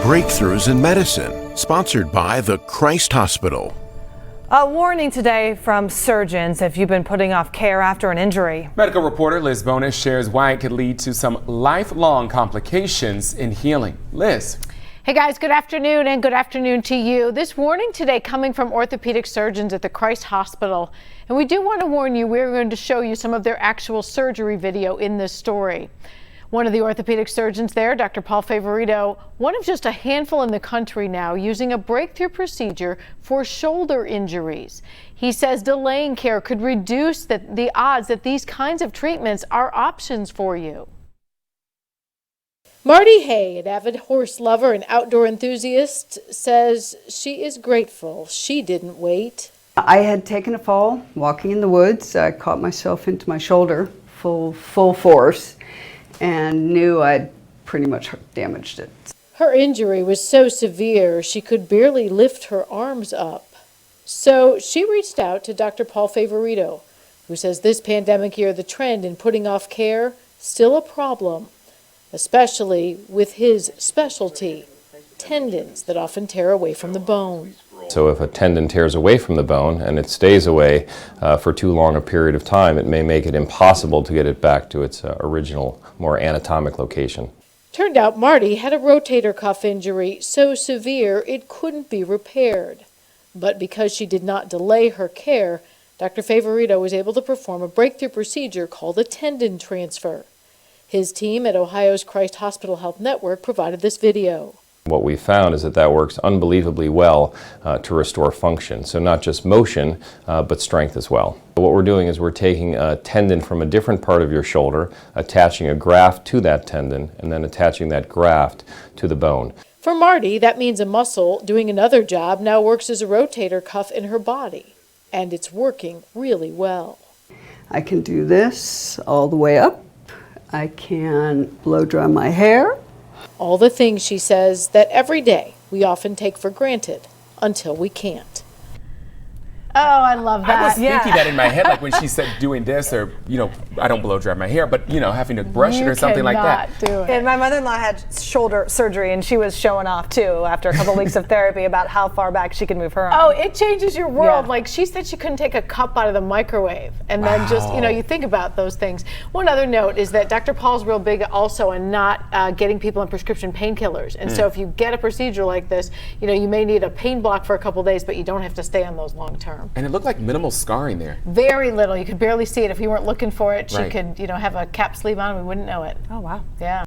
Breakthroughs in Medicine, sponsored by the Christ Hospital. A warning today from surgeons if you've been putting off care after an injury. Medical reporter Liz Bonus shares why it could lead to some lifelong complications in healing. Liz. Hey guys, good afternoon and good afternoon to you. This warning today coming from orthopedic surgeons at the Christ Hospital. And we do want to warn you, we're going to show you some of their actual surgery video in this story. One of the orthopedic surgeons there, Dr. Paul Favorito, one of just a handful in the country now using a breakthrough procedure for shoulder injuries. He says delaying care could reduce the odds that these kinds of treatments are options for you. Marty Hay, an avid horse lover and outdoor enthusiast, says she is grateful she didn't wait. I had taken a fall walking in the woods. I caught myself into my shoulder full force and knew I'd pretty much damaged it. Her injury was so severe she could barely lift her arms up. So she reached out to Dr. Paul Favorito, who says this pandemic year the trend in putting off care still a problem, especially with his specialty, tendons that often tear away from the bone. So if a tendon tears away from the bone and it stays away for too long a period of time, it may make it impossible to get it back to its original, more anatomic location. Turned out Marty had a rotator cuff injury so severe it couldn't be repaired. But because she did not delay her care, Dr. Favorito was able to perform a breakthrough procedure called a tendon transfer. His team at Ohio's Christ Hospital Health Network provided this video. What we found is that works unbelievably well to restore function. So not just motion, but strength as well. What we're doing is we're taking a tendon from a different part of your shoulder, attaching a graft to that tendon, and then attaching that graft to the bone. For Marty, that means a muscle doing another job now works as a rotator cuff in her body. And it's working really well. I can do this all the way up. I can blow dry my hair. All the things, she says, that every day we often take for granted until we can't. Oh, I love that. I was thinking that in my head, like when she said doing this, or, I don't blow dry my hair, but, having to brush it or something like that. Do it. And my mother-in-law had shoulder surgery, and she was showing off, too, after a couple weeks of therapy about how far back she could move her arm. Oh, it changes your world. Yeah. Like, she said she couldn't take a cup out of the microwave. And then just, you think about those things. One other note is that Dr. Paul's real big also on not getting people on prescription painkillers. And so if you get a procedure like this, you may need a pain block for a couple days, but you don't have to stay on those long term. And it looked like minimal scarring there. Very little. You could barely see it. If you weren't looking for it, she Right. could, have a cap sleeve on and we wouldn't know it. Oh, wow. Yeah.